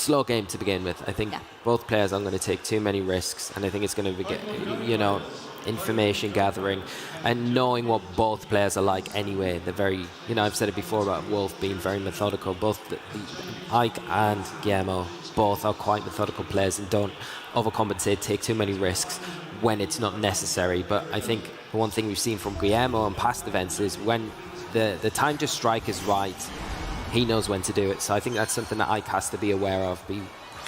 slow game to begin with. I think both players are going to take too many risks, and I think it's going to be, you know, information gathering and knowing what both players are like anyway. They're very, you know, I've said it before about Wolf being very methodical. Both Eike and Guillermo both are quite methodical players and don't overcompensate, take too many risks when it's not necessary. But I think the one thing we've seen from Guillermo in past events is when the time to strike is right, he knows when to do it. So I think that's something that Eike has to be aware of,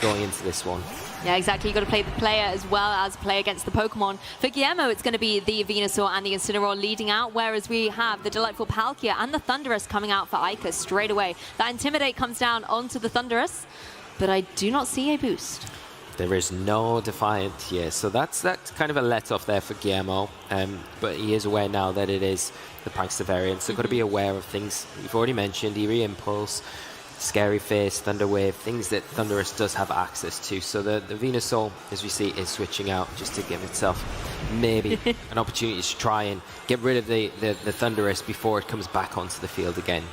going into this one. Yeah, exactly. You've got to play the player as well as play against the Pokemon. For Guillermo, it's going to be the Venusaur and the Incineroar leading out, whereas we have the Delightful Palkia and the Thundurus coming out for Eike straight away. That Intimidate comes down onto the Thundurus, but I do not see a boost. There is no Defiant here, so that's kind of a let-off there for Guillermo, but he is aware now that it is the Prankster variant, so got to be aware of things you've already mentioned, Eerie Impulse, Scary Face, Thunder Wave, things that Thundurus does have access to. So the Venusaur, as we see, is switching out just to give itself maybe an opportunity to try and get rid of the Thundurus before it comes back onto the field again.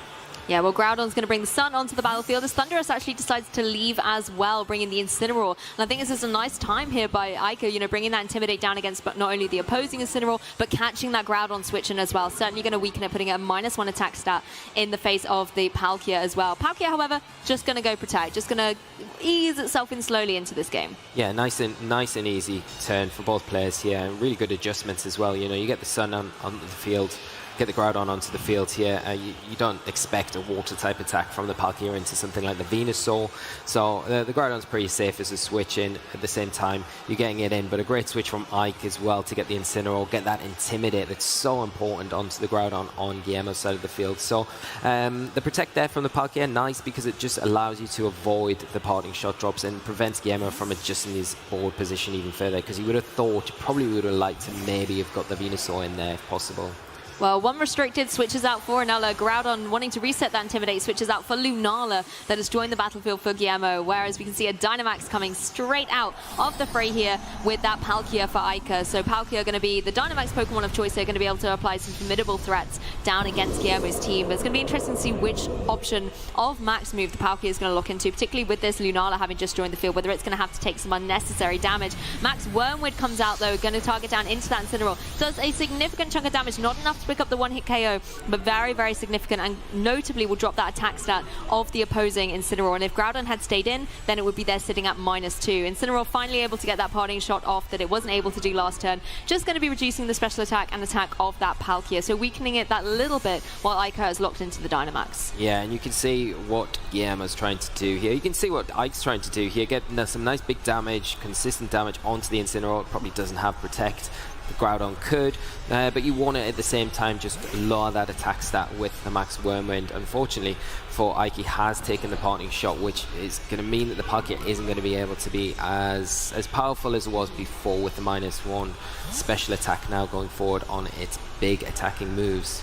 Yeah, well, Groudon's going to bring the Sun onto the battlefield as Thundurus actually decides to leave as well, bringing the Incineroar. And I think this is a nice time here by Eike, you know, bringing that Intimidate down against but not only the opposing Incineroar, but catching that Groudon switch in as well. Certainly going to weaken it, putting it a -1 attack stat in the face of the Palkia as well. Palkia, however, just going to go Protect, just going to ease itself in slowly into this game. Yeah, nice and easy turn for both players here, and really good adjustments as well. You know, you get the Sun on the field, get the Groudon onto the field here. You don't expect a water type attack from the Palkia into something like the Venusaur. So the Groudon's pretty safe as a switch in. At the same time, you're getting it in, but a great switch from Eike as well to get the Incineroar, get that Intimidate that's so important onto the Groudon on Guillermo's side of the field. So the Protect there from the Palkia, nice because it just allows you to avoid the parting shot drops and prevents Guillermo from adjusting his board position even further, because he would have thought, probably would have liked to maybe have got the Venusaur in there if possible. Well, one restricted switches out for Anella. Groudon wanting to reset that Intimidate switches out for Lunala that has joined the battlefield for Guillermo, whereas we can see a Dynamax coming straight out of the fray here with that Palkia for Eike. So Palkia are going to be the Dynamax Pokemon of choice. They're going to be able to apply some formidable threats down against Guillermo's team. But it's going to be interesting to see which option of max move the Palkia is going to look into, particularly with this Lunala having just joined the field, whether it's going to have to take some unnecessary damage. Max Wormwood comes out though, going to target down into that Incineroar. Does a significant chunk of damage, not enough to pick up the one-hit KO, but very, very significant, and notably will drop that attack stat of the opposing Incineroar. And if Groudon had stayed in, then it would be there sitting at -2. Incineroar finally able to get that parting shot off that it wasn't able to do last turn. Just going to be reducing the special attack and attack of that Palkia, so weakening it that little bit while Eike is locked into the Dynamax. Yeah, and you can see what Guillermo's trying to do here. You can see what Ike's trying to do here. Get some nice big damage, consistent damage onto the Incineroar. It probably doesn't have Protect. The Groudon could, but you want to at the same time just lower that attack stat with the Max Wormwind. Unfortunately for Eike, has taken the parting shot, which is going to mean that the Palkia isn't going to be able to be as powerful as it was before with the -1 special attack now going forward on its big attacking moves.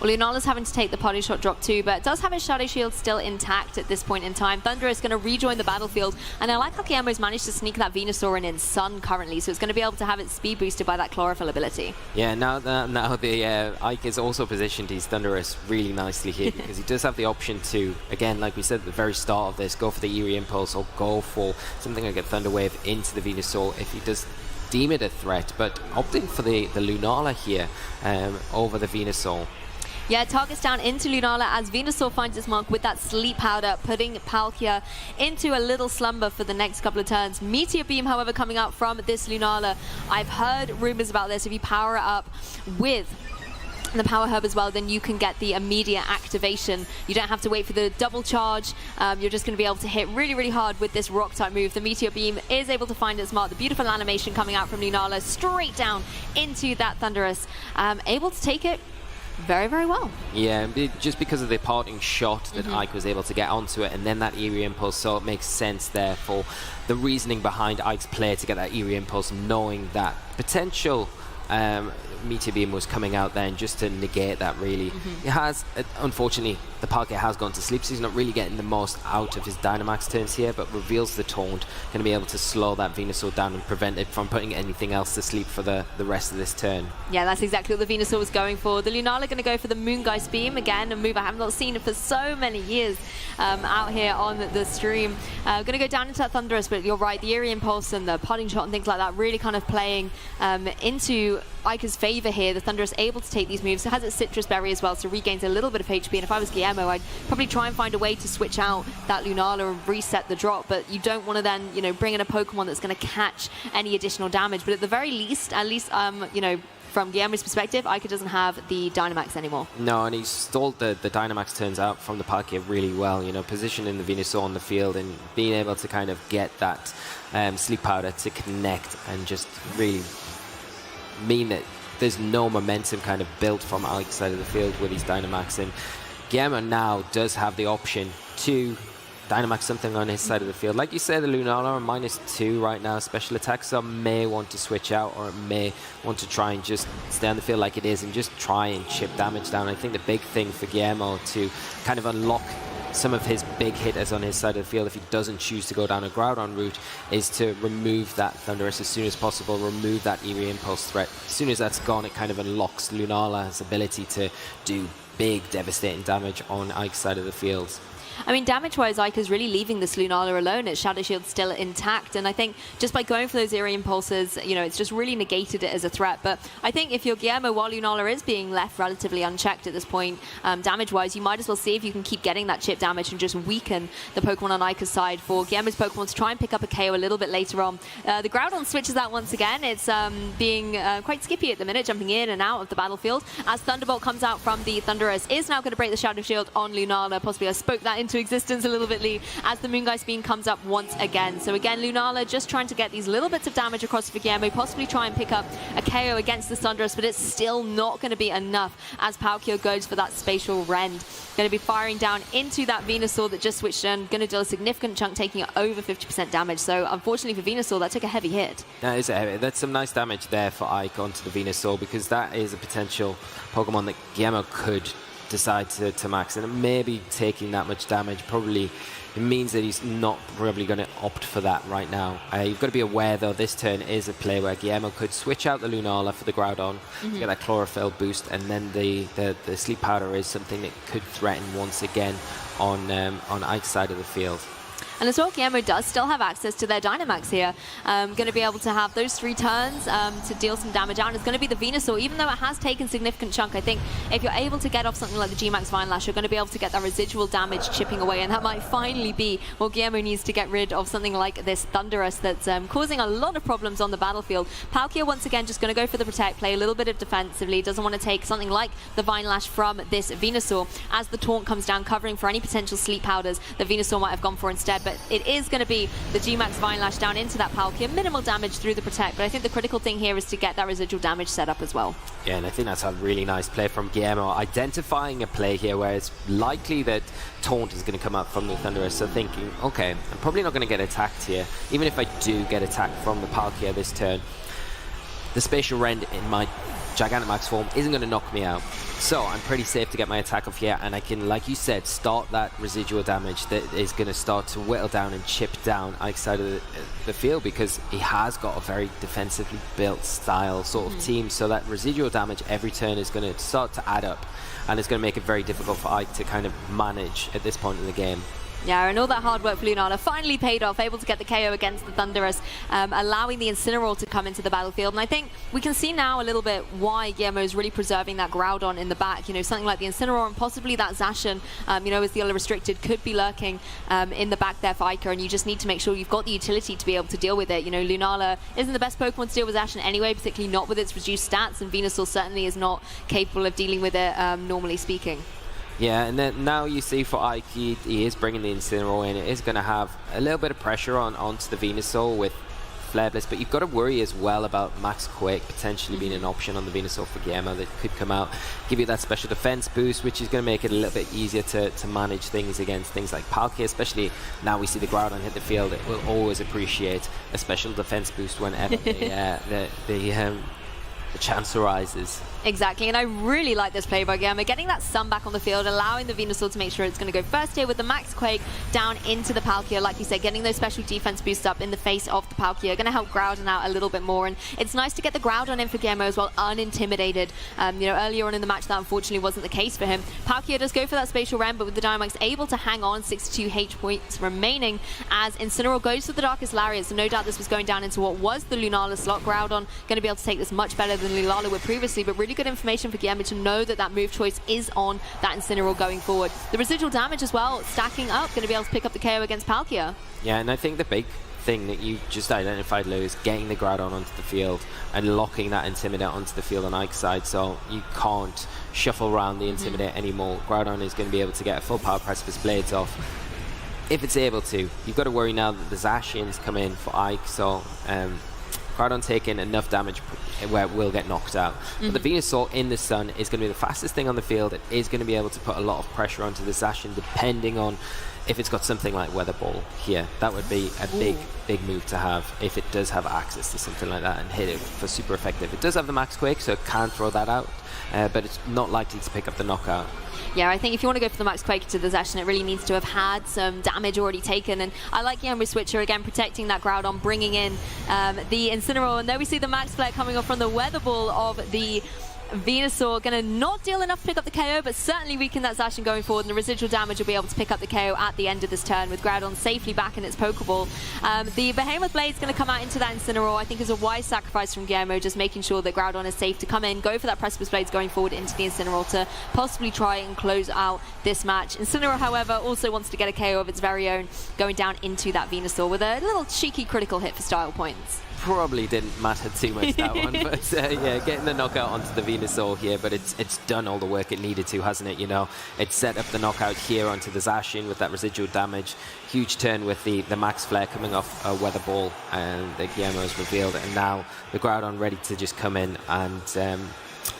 Well, Lunala's having to take the party shot drop too, but it does have his Shadow Shield still intact at this point in time. Thunder is going to rejoin the battlefield, and I like how Guillermo's managed to sneak that Venusaur in Sun currently, so it's going to be able to have its speed boosted by that Chlorophyll ability. Yeah, now the Eike is also positioned his Thundurus really nicely here, because he does have the option to, again, like we said at the very start of this, go for the Eerie Impulse or go for something like a Thunder Wave into the Venusaur if he does deem it a threat, but opting for the Lunala here over the Venusaur. Yeah, targets down into Lunala as Venusaur finds its mark with that Sleep Powder, putting Palkia into a little slumber for the next couple of turns. Meteor Beam, however, coming out from this Lunala. I've heard rumors about this. If you power it up with the Power Herb as well, then you can get the immediate activation. You don't have to wait for the double charge. You're just going to be able to hit really, really hard with this rock type move. The Meteor Beam is able to find its mark. The beautiful animation coming out from Lunala straight down into that Thundurus. Able to take it very, very well. Yeah, just because of the parting shot that Eike was able to get onto it, and then that Eerie Impulse, so it makes sense there for the reasoning behind Ike's play to get that Eerie Impulse, knowing that potential Meteor Beam was coming out then just to negate that, really. It has, unfortunately, the Palkia has gone to sleep, so he's not really getting the most out of his Dynamax turns here, but reveals the Taunt, going to be able to slow that Venusaur down and prevent it from putting anything else to sleep for the rest of this turn. Yeah, that's exactly what the Venusaur was going for. The Lunala going to go for the Moongeist Beam again, a move I have not seen for so many years out here on the stream. Going to go down into that Thunderous, but you're right, the Eerie Impulse and the Potting Shot and things like that really kind of playing into Eike's favor here. The Thunderous able to take these moves. It has its Citrus Berry as well, so regains a little bit of HP. And if I was Guillermo, I'd probably try and find a way to switch out that Lunala and reset the drop. But you don't want to then, bring in a Pokemon that's going to catch any additional damage. But at the very least, from Guillermo's perspective, Eike doesn't have the Dynamax anymore. No, and he's stalled the Dynamax turns out from the Palkia really well, positioning the Venusaur on the field and being able to kind of get that Sleep Powder to connect and just really mean that there's no momentum kind of built from Ike's side of the field with his Dynamax. And Guillermo now does have the option to Dynamax something on his side of the field. Like you say, the Lunala are -2 right now, special attack, so may want to switch out or may want to try and just stay on the field like it is and just try and chip damage down. I think the big thing for Guillermo to kind of unlock some of his big hitters on his side of the field, if he doesn't choose to go down a Groudon route, is to remove that Thunderous as soon as possible, remove that Eerie Impulse threat. As soon as that's gone, it kind of unlocks Lunala's ability to do big, devastating damage on Ike's side of the field. I mean, damage-wise, Eike is really leaving this Lunala alone. Its Shadow Shield's still intact, and I think just by going for those Eerie Impulses, it's just really negated it as a threat. But I think if you're Guillermo, while Lunala is being left relatively unchecked at this point, damage-wise, you might as well see if you can keep getting that chip damage and just weaken the Pokemon on Eike's side for Guillermo's Pokemon to try and pick up a KO a little bit later on. The Groudon switches out once again. It's being quite skippy at the minute, jumping in and out of the battlefield. As Thunderbolt comes out from the Thunderous, is now going to break the Shadow Shield on Lunala. Possibly I spoke that into existence a little bit, Lee, as the Moongeist Beam comes up once again. So again, Lunala just trying to get these little bits of damage across for Guillermo, possibly try and pick up a KO against the Thunderous, but it's still not going to be enough as Palkia goes for that Spatial Rend. Going to be firing down into that Venusaur that just switched in, going to deal a significant chunk, taking it over 50% damage. So unfortunately for Venusaur, that took a heavy hit. That's some nice damage there for Eike onto the Venusaur, because that is a potential Pokemon that Guillermo could decide to max, and maybe taking that much damage probably it means that he's not probably going to opt for that right now. You've got to be aware though, this turn is a play where Guillermo could switch out the Lunala for the Groudon to get that Chlorophyll boost, and then the Sleep Powder is something that could threaten once again on Ike's side of the field. And as well, Guillermo does still have access to their Dynamax here. Going to be able to have those 3 turns to deal some damage out. And it's going to be the Venusaur, even though it has taken significant chunk. I think if you're able to get off something like the G-Max Vine Lash, you're going to be able to get that residual damage chipping away. And that might finally be what Guillermo needs to get rid of something like this Thunderous that's causing a lot of problems on the battlefield. Palkia, once again, just going to go for the Protect, play a little bit of defensively. Doesn't want to take something like the Vine Lash from this Venusaur. As the Taunt comes down, covering for any potential Sleep Powders the Venusaur might have gone for instead. But it is going to be the G-Max Vine Lash down into that Palkia. Minimal damage through the Protect, but I think the critical thing here is to get that residual damage set up as well. Yeah, and I think that's a really nice play from Guillermo, identifying a play here where it's likely that Taunt is going to come up from the Thunderous, so thinking, okay, I'm probably not going to get attacked here. Even if I do get attacked from the Palkia this turn, the Spatial Rend in my Gigantamax form isn't going to knock me out. So I'm pretty safe to get my attack off here, and I can, like you said, start that residual damage that is going to start to whittle down and chip down Ike's side of the field, because he has got a very defensively built style sort of team. So that residual damage every turn is going to start to add up, and it's going to make it very difficult for Eike to kind of manage at this point in the game. Yeah, and all that hard work for Lunala finally paid off, able to get the KO against the Thunderous, allowing the Incineroar to come into the battlefield. And I think we can see now a little bit why Guillermo is really preserving that Groudon in the back. Something like the Incineroar and possibly that Zacian, as the restricted, could be lurking in the back there for Eike, and you just need to make sure you've got the utility to be able to deal with it. Lunala isn't the best Pokemon to deal with Zacian anyway, particularly not with its reduced stats, and Venusaur certainly is not capable of dealing with it, normally speaking. Yeah, and then now you see for Eike, he is bringing the Incineroar in. It is going to have a little bit of pressure onto the Venusaur with Flare Blitz, but you've got to worry as well about Max Quake potentially being an option on the Venusaur for Guillermo that could come out, give you that special defense boost, which is going to make it a little bit easier to manage things against things like Palkia, especially now we see the Groudon hit the field. It will always appreciate a special defense boost whenever the chance arises. Exactly, and I really like this play by Guillermo, getting that Sun back on the field, allowing the Venusaur to make sure it's going to go first here with the Max Quake down into the Palkia. Like you said, getting those special defense boosts up in the face of the Palkia, going to help Groudon out a little bit more, and it's nice to get the Groudon in for Guillermo as well, unintimidated. Earlier on in the match, that unfortunately wasn't the case for him. Palkia does go for that Spatial Rem, but with the Dynamax able to hang on, 62 H points remaining, as Incineroar goes for the Darkest Lariat, so no doubt this was going down into what was the Lunala slot. Groudon going to be able to take this much better than Lunala would previously, but really good information for Guillermo to know that that move choice is on that Incineroar going forward. The residual damage as well, stacking up, going to be able to pick up the KO against Palkia. Yeah, and I think the big thing that you just identified, Lou, is getting the Groudon onto the field and locking that Intimidate onto the field on Ike's side, so you can't shuffle around the Intimidate anymore. Groudon is going to be able to get a full power Precipice Blades off. If it's able to, you've got to worry now that the Zacians come in for Ike, so Groudon taking enough damage where it will get knocked out. But the Venusaur in the sun is going to be the fastest thing on the field. It is going to be able to put a lot of pressure onto the Zacian, depending on if it's got something like Weather Ball here. That would be a big move to have if it does have access to something like that and hit it for super effective. It does have the Max Quake, so it can throw that out, but it's not likely to pick up the knockout. Yeah, I think if you want to go for the Max Quake to the Zacian, it really needs to have had some damage already taken. And I like Guillermo Switcher, again, protecting that Groudon, bringing in the Incineroar. And there we see the Max Flare coming off from the Weather Ball of the Venusaur, going to not deal enough to pick up the KO, but certainly weaken that Zacian going forward, and the residual damage will be able to pick up the KO at the end of this turn with Groudon safely back in its Pokeball. The Behemoth Blade is going to come out into that Incineroar. I think is a wise sacrifice from Guillermo, just making sure that Groudon is safe to come in, go for that Precipice Blades going forward into the Incineroar to possibly try and close out this match. Incineroar, however, also wants to get a KO of its very own, going down into that Venusaur with a little cheeky critical hit for style points. Probably didn't matter too much, that one, but yeah, getting the knockout onto the Venusaur here, but it's done all the work it needed to, hasn't it? You know, it set up the knockout here onto the Zacian with that residual damage. Huge turn with the Max Flare coming off a Weather Ball, and the Guillermo has revealed it, and now the Groudon ready to just come in and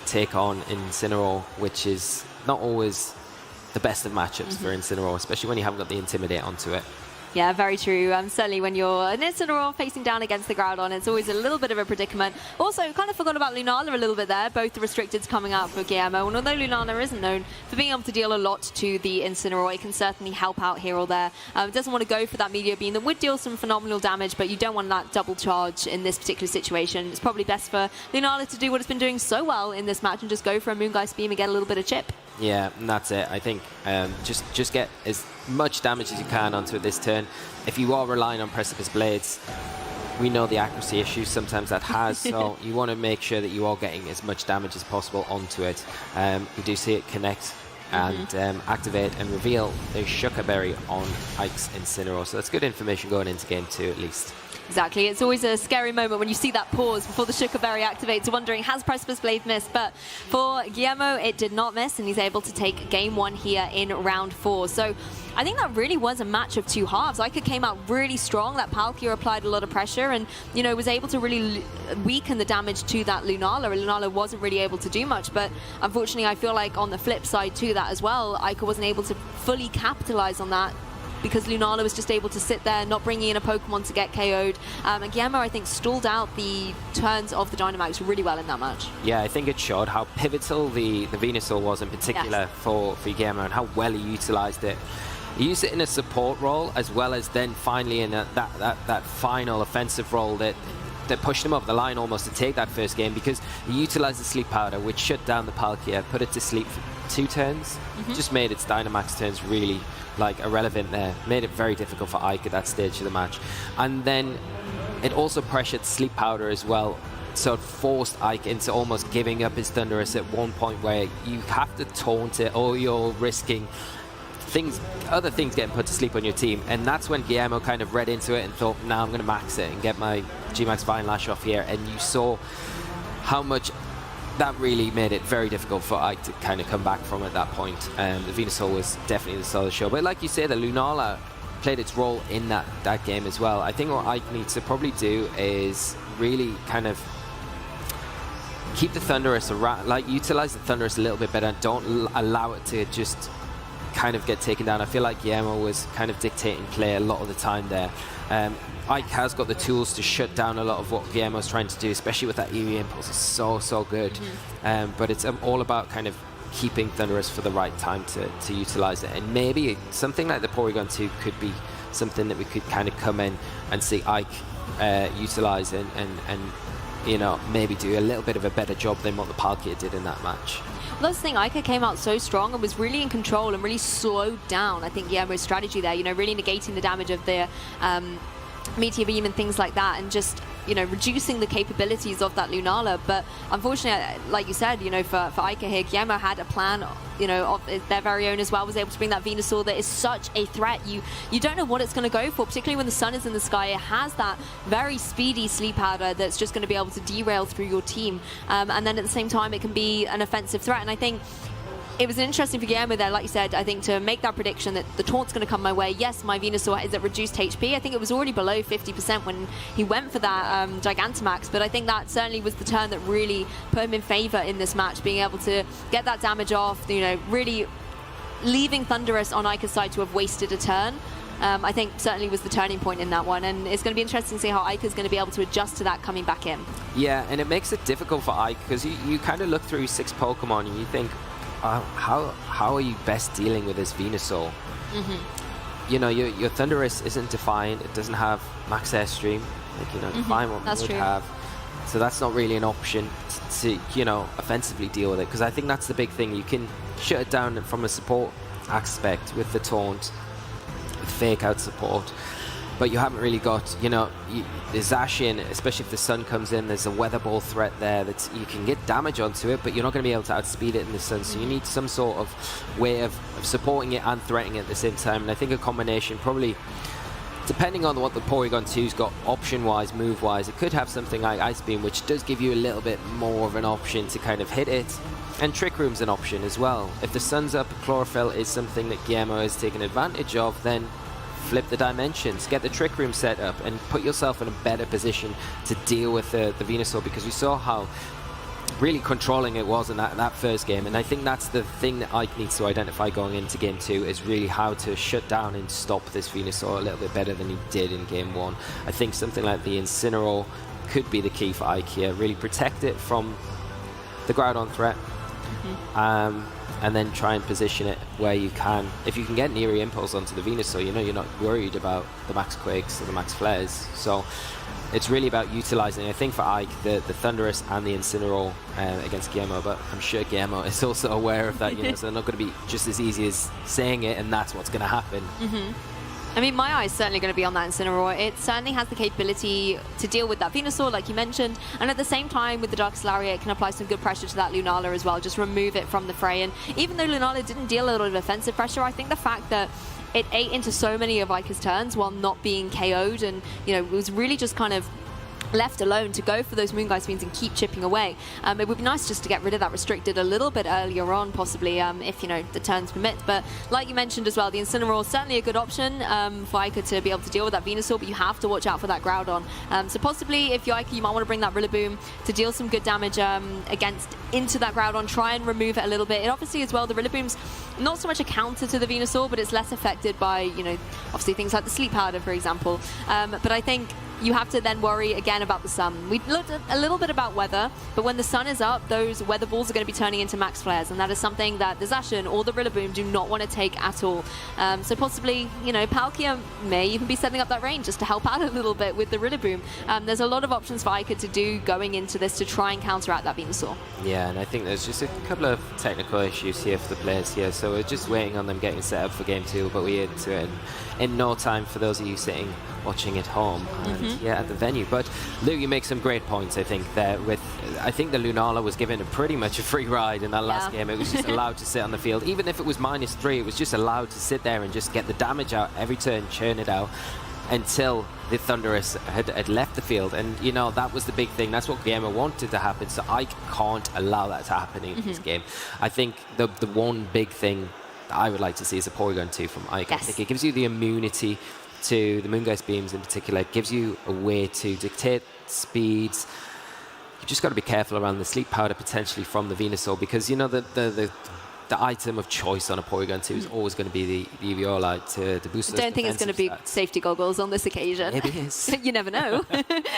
take on Incineroar, which is not always the best of matchups for Incineroar, especially when you haven't got the Intimidate onto it. Yeah, very true. Certainly when you're an Incineroar facing down against the Groudon, it's always a little bit of a predicament. Also, kind of forgot about Lunala a little bit there. Both the restricteds coming out for Guillermo. And although Lunala isn't known for being able to deal a lot to the Incineroar, it can certainly help out here or there. It doesn't want to go for that Meteor Beam that would deal some phenomenal damage, but you don't want that double charge in this particular situation. It's probably best for Lunala to do what it's been doing so well in this match and just go for a Moongeist Beam and get a little bit of chip. Yeah, and that's it. I think just get as much damage as you can onto it this turn. If you are relying on Precipice Blades, we know the accuracy issues sometimes that has, so you want to make sure that you are getting as much damage as possible onto it. We do see it connect and activate and reveal the Shucker Berry on Ike's Incineroar, so that's good information going into game 2 at least. Exactly. It's always a scary moment when you see that pause before the Shucker Berry activates, wondering, has Precipice Blade missed? But for Guillermo, it did not miss, and he's able to take game 1 here in round 4. So I think that really was a match of two halves. Iike came out really strong. That Palkia applied a lot of pressure and, you know, was able to really weaken the damage to that Lunala. Lunala wasn't really able to do much, but unfortunately, I feel like on the flip side to that as well, Iike wasn't able to fully capitalize on that, because Lunala was just able to sit there, not bringing in a Pokemon to get KO'd. And Guillermo, I think, stalled out the turns of the Dynamax really well in that match. Yeah, I think it showed how pivotal the Venusaur was in particular for Guillermo, and how well he utilized it. He used it in a support role, as well as then finally in that final offensive role that pushed him up the line almost to take that first game, because he utilized the Sleep Powder, which shut down the Palkia, put it to sleep for 2 turns, just made its Dynamax turns really irrelevant there, made it very difficult for Ike at that stage of the match. And then it also pressured Sleep Powder as well, so it forced Ike into almost giving up his Thunderous at one point, where you have to taunt it or you're risking other things getting put to sleep on your team. And that's when Guillermo kind of read into it and thought, now I'm going to max it and get my G-Max Vine Lash off here. And you saw how much that really made it very difficult for Ike to kind of come back from at that point. The Venusaur was definitely the star of the show. But like you say, the Lunala played its role in that game as well. I think what Ike needs to probably do is really kind of keep the Thunderous around, utilize the Thunderous a little bit better, and don't allow it to just kind of get taken down. I feel like Guillermo was kind of dictating play a lot of the time there. Eike has got the tools to shut down a lot of what Guillermo's trying to do, especially with that eerie impulse. It's so good. But it's all about kind of keeping Thunderous for the right time to utilize it. And maybe something like the Porygon 2 could be something that we could kind of come in and see Eike utilize and maybe do a little bit of a better job than what the Palkia did in that match. Well, that's the thing, Eike came out so strong and was really in control and really slowed down, I think, Guillermo's strategy there, really negating the damage of the Meteor Beam and things like that, and just, reducing the capabilities of that Lunala. But unfortunately, like you said, for Eike here, Guillermo had a plan, of their very own as well, was able to bring that Venusaur that is such a threat. You don't know what it's going to go for, particularly when the sun is in the sky. It has that very speedy Sleep Powder that's just going to be able to derail through your team. And then at the same time, it can be an offensive threat. And I think it was interesting for Guillermo there, like you said, I think, to make that prediction that the taunt's going to come my way. Yes, my Venusaur is at reduced HP. I think it was already below 50% when he went for that Gigantamax, but I think that certainly was the turn that really put him in favor in this match, being able to get that damage off, really leaving Thunderous on Eike's side to have wasted a turn. I think certainly was the turning point in that one, and it's going to be interesting to see how Eike is going to be able to adjust to that coming back in. Yeah, and it makes it difficult for Eike, because you kind of look through 6 Pokemon and you think, how are you best dealing with this Venusaur? Your Thunderous isn't Defiant. It doesn't have Max Airstream. Defiant what would have. So that's not really an option to offensively deal with it. Because I think that's the big thing. You can shut it down from a support aspect with the taunt, with fake out support. But you haven't really got, the Zacian, especially if the sun comes in, there's a Weather Ball threat there that you can get damage onto it, but you're not going to be able to outspeed it in the sun. So you need some sort of way of supporting it and threatening it at the same time. And I think a combination, probably, depending on what the Porygon 2's got option-wise, move-wise, it could have something like Ice Beam, which does give you a little bit more of an option to kind of hit it. And Trick Room's an option as well. If the sun's up, Chlorophyll is something that Guillermo has taken advantage of, then flip the dimensions, get the Trick Room set up, and put yourself in a better position to deal with the Venusaur, because we saw how really controlling it was in that first game. And I think that's the thing that Eike needs to identify going into Game 2, is really how to shut down and stop this Venusaur a little bit better than he did in Game 1. I think something like the Incineroar could be the key for Eike here. Really protect it from the Groudon threat. And then try and position it where you can. If you can get an Eerie Impulse onto the Venusaur, you're not worried about the Max Quakes or the Max Flares. So it's really about utilizing, I think, for Eike, the Thunderous and the Incineroar against Guillermo. But I'm sure Guillermo is also aware of that, so they're not going to be just as easy as saying it, and that's what's going to happen. I mean, my eye's certainly going to be on that Incineroar. It certainly has the capability to deal with that Venusaur, like you mentioned, and at the same time, with the Dark Solaria, it can apply some good pressure to that Lunala as well, just remove it from the fray. And even though Lunala didn't deal a lot of offensive pressure, I think the fact that it ate into so many of Eike's turns while not being KO'd, and, it was really just kind of left alone to go for those Moongeist Beams and keep chipping away. It would be nice just to get rid of that restricted a little bit earlier on, possibly, if the turns permit. But like you mentioned as well, the Incineroar is certainly a good option for Eike to be able to deal with that Venusaur, but you have to watch out for that Groudon. So possibly, if you're Eike, you might want to bring that Rillaboom to deal some good damage into that Groudon, try and remove it a little bit. It obviously as well, the Rillaboom's not so much a counter to the Venusaur, but it's less affected by, obviously things like the Sleep Powder, for example. But I think you have to then worry again about the sun. We looked at a little bit about weather, but when the sun is up, those weather balls are going to be turning into max flares, and that is something that the Zacian or the Rillaboom do not want to take at all. So possibly, Palkia may even be setting up that range just to help out a little bit with the Rillaboom. There's a lot of options for Eike to do going into this to try and counteract that Venusaur. Yeah, and I think there's just a couple of technical issues here for the players here, so we're just waiting on them getting set up for Game 2, but we're into it in no time for those of you sitting watching at home and at the venue. But Lou, you make some great points, I think, there. I think the Lunala was given pretty much a free ride in that last game. It was just allowed to sit on the field. Even if it was -3, it was just allowed to sit there and just get the damage out every turn, churn it out until the Thunderous had left the field. And, that was the big thing. That's what Guillermo wanted to happen. So I can't allow that to happen in this game. I think the one big thing that I would like to see is a Porygon 2 from Eike. Yes. I think it gives you the immunity to the Moongeist Beams in particular. It gives you a way to dictate speeds. You've just got to be careful around the Sleep Powder potentially from the Venusaur, because the the item of choice on a Porygon 2 is always going to be the Eevee to boost those I don't think it's going to be stats. safety goggles on this occasion. Maybe it is. You never know.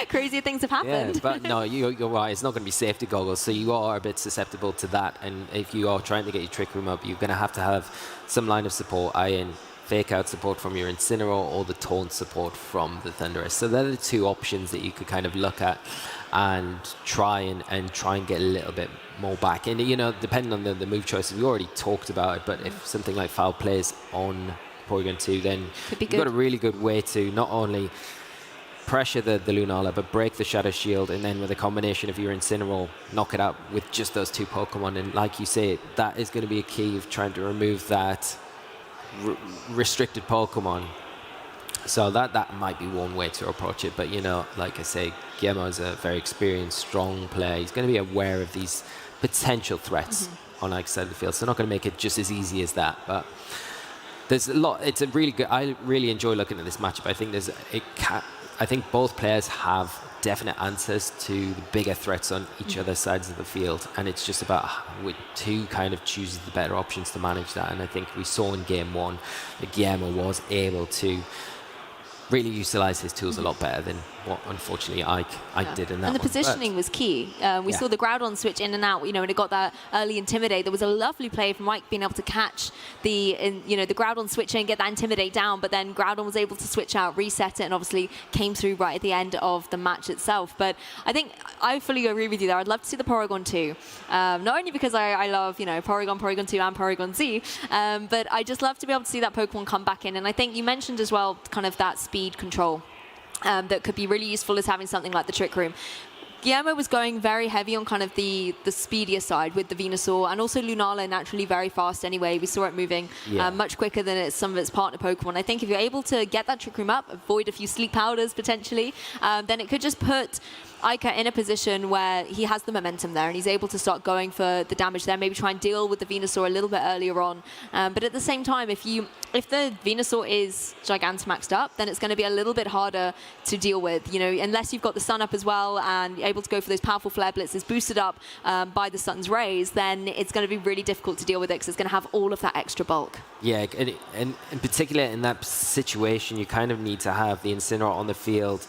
Crazier things have happened. Yeah, but no, you're right. It's not going to be safety goggles, so you are a bit susceptible to that. And if you are trying to get your Trick Room up, you're going to have some line of support, i.e. fake out support from your Incineroar or the taunt support from the Thundurus. So they're the two options that you could kind of look at and try and get a little bit more back. And you know, depending on the move choices, we already talked about it, but if something like Foul plays on Porygon 2, then you've got a really good way to not only pressure the Lunala, but break the Shadow Shield, and then with a combination of your Incineroar, knock it out with just those two Pokemon. And like you say, that is going to be a key of trying to remove that restricted Pokemon. So that might be one way to approach it. But you know, like I say, Guillermo is a very experienced, strong player. He's going to be aware of these potential threats on either side of the field. So not going to make it just as easy as that. But there's a lot. It's a really good. I really enjoy looking at this matchup. I think I think both players have definite answers to the bigger threats on each other's sides of the field, and it's just about who kind of chooses the better options to manage that. And I think we saw in game one that Guillermo was able to really utilize his tools a lot better than what unfortunately Ike did in that. And the positioning was key. We saw the Groudon switch in and out, you know, and it got that early Intimidate. There was a lovely play from Ike being able to catch the Groudon switch in, get that Intimidate down, but then Groudon was able to switch out, reset it, and obviously came through right at the end of the match itself. But I think I fully agree with you there. I'd love to see the Porygon 2. Not only because I love, you know, Porygon 2 and Porygon Z, but I just love to be able to see that Pokemon come back in. And I think you mentioned as well kind of that speed control. That could be really useful as having something like the Trick Room. Guillermo was going very heavy on kind of the speedier side with the Venusaur, and also Lunala naturally very fast anyway. We saw it moving much quicker than some of its partner Pokemon. I think if you're able to get that Trick Room up, avoid a few sleep powders potentially, then it could just put Eike in a position where he has the momentum there and he's able to start going for the damage there, maybe try and deal with the Venusaur a little bit earlier on. But at the same time, if the Venusaur is Gigantamaxed up, then it's going to be a little bit harder to deal with, you know, unless you've got the Sun up as well and you're able to go for those powerful Flare Blitzes boosted up by the Sun's rays, then it's going to be really difficult to deal with it because it's going to have all of that extra bulk. Yeah, and in particular in that situation, you kind of need to have the Incineroar on the field,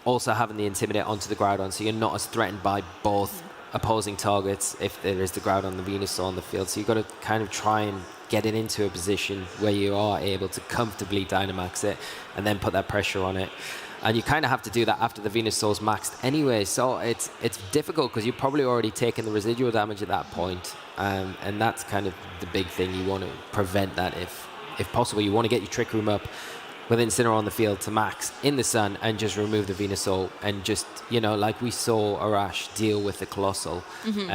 also having the Intimidate onto the Groudon, so you're not as threatened by both opposing targets if there is the Groudon and the Venusaur on the field. So you've got to kind of try and get it into a position where you are able to comfortably Dynamax it and then put that pressure on it. And you kind of have to do that after the Venusaur's maxed anyway, so it's difficult because you're probably already taking the residual damage at that point. And that's kind of the big thing. You want to prevent that if possible. You want to get your Trick Room up with Incineroar on the field to max in the sun and just remove the Venusaur and just, you know, like we saw Arash deal with the Colossal in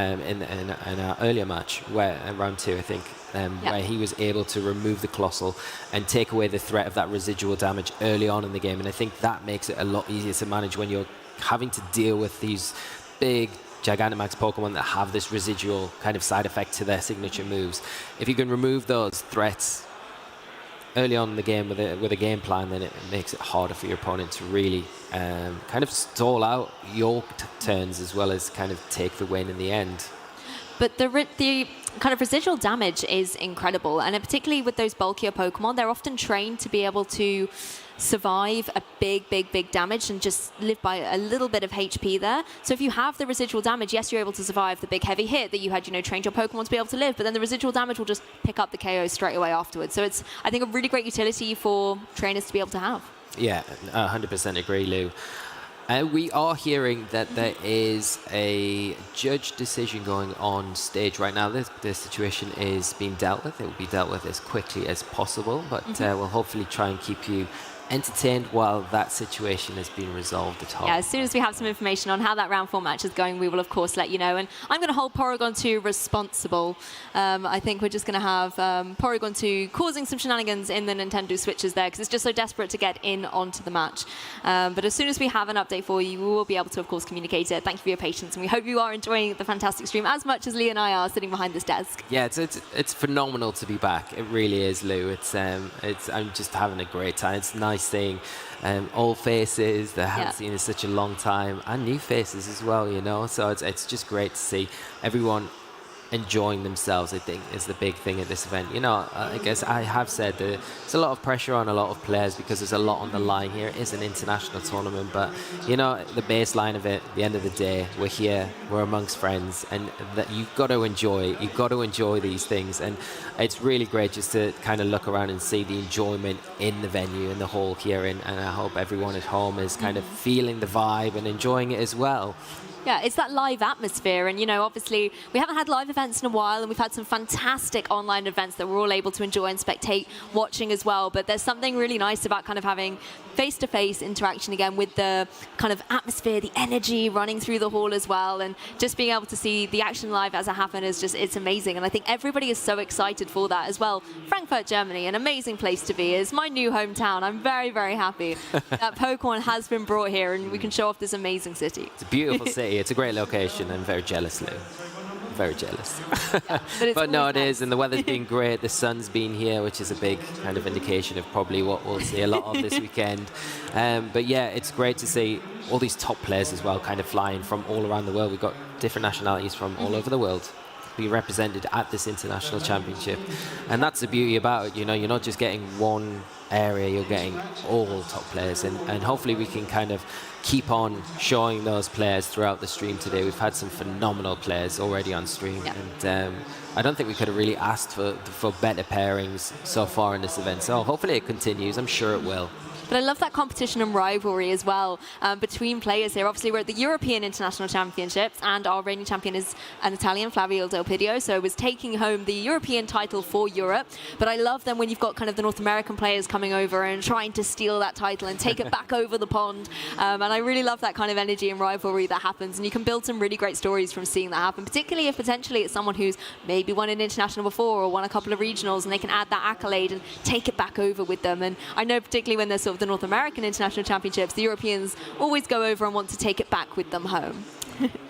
our earlier match, where round 2, I think, where he was able to remove the Colossal and take away the threat of that residual damage early on in the game. And I think that makes it a lot easier to manage when you're having to deal with these big Gigantamax Pokemon that have this residual kind of side effect to their signature moves. If you can remove those threats early on in the game with a game plan, then it makes it harder for your opponent to really kind of stall out your turns as well as kind of take the win in the end. But the kind of residual damage is incredible, and particularly with those bulkier Pokemon, they're often trained to be able to survive a big damage and just live by a little bit of HP there. So if you have the residual damage, yes, you're able to survive the big heavy hit that you had, you know, trained your Pokemon to be able to live, but then the residual damage will just pick up the KO straight away afterwards. So it's, I think, a really great utility for trainers to be able to have. Yeah, 100% agree, Lou. We are hearing that there is a judge decision going on stage right now. This situation is being dealt with. It will be dealt with as quickly as possible, but we'll hopefully try and keep you entertained while that situation has been resolved at all. Yeah, as soon as we have some information on how that round 4 match is going, we will of course let you know. And I'm going to hold Porygon 2 responsible. I think we're just going to have Porygon 2 causing some shenanigans in the Nintendo Switches there because it's just so desperate to get in onto the match. But as soon as we have an update for you, we will be able to of course communicate it. Thank you for your patience, and we hope you are enjoying the fantastic stream as much as Lee and I are sitting behind this desk. Yeah, it's phenomenal to be back. It really is, Lou. I'm just having a great time. It's nice seeing old faces that I haven't seen in such a long time, and new faces as well, you know. So it's just great to see everyone enjoying themselves, I think, is the big thing at this event. You know, I guess I have said that there's a lot of pressure on a lot of players because there's a lot on the line here. It is an international tournament, but, you know, the baseline of it, at the end of the day, we're here, we're amongst friends, and that you've got to enjoy these things. And it's really great just to kind of look around and see the enjoyment in the venue, in the hall here, and I hope everyone at home is kind of feeling the vibe and enjoying it as well. Yeah, it's that live atmosphere. And, you know, obviously we haven't had live events in a while, and we've had some fantastic online events that we're all able to enjoy and spectate watching as well. But there's something really nice about kind of having face-to-face interaction again with the kind of atmosphere, the energy running through the hall as well. And just being able to see the action live as it happened is just, it's amazing. And I think everybody is so excited for that as well. Frankfurt, Germany, an amazing place to be. It's my new hometown. I'm very, very happy that Pokémon has been brought here and we can show off this amazing city. It's a beautiful city. It's a great location. I'm very jealous, Lou. Very jealous. Yeah, but no, it is, and the weather's been great. The sun's been here, which is a big kind of indication of probably what we'll see a lot of this weekend. But yeah, it's great to see all these top players as well kind of flying from all around the world. We've got different nationalities from all over the world being represented at this international championship. And that's the beauty about it. You know, you're not just getting one area, you're getting all top players. And hopefully we can kind of keep on showing those players throughout the stream today. We've had some phenomenal players already on stream. Yeah. And I don't think we could have really asked for better pairings so far in this event. So hopefully it continues. I'm sure it will. But I love that competition and rivalry as well between players here. Obviously, we're at the European International Championships, and our reigning champion is an Italian, Flavio Del Pidio, so was taking home the European title for Europe. But I love them when you've got kind of the North American players coming over and trying to steal that title and take it back over the pond. And I really love that kind of energy and rivalry that happens. And you can build some really great stories from seeing that happen, particularly if potentially it's someone who's maybe won an international before or won a couple of regionals, and they can add that accolade and take it back over with them. And I know particularly when there's sort of the North American International Championships, the Europeans always go over and want to take it back with them home.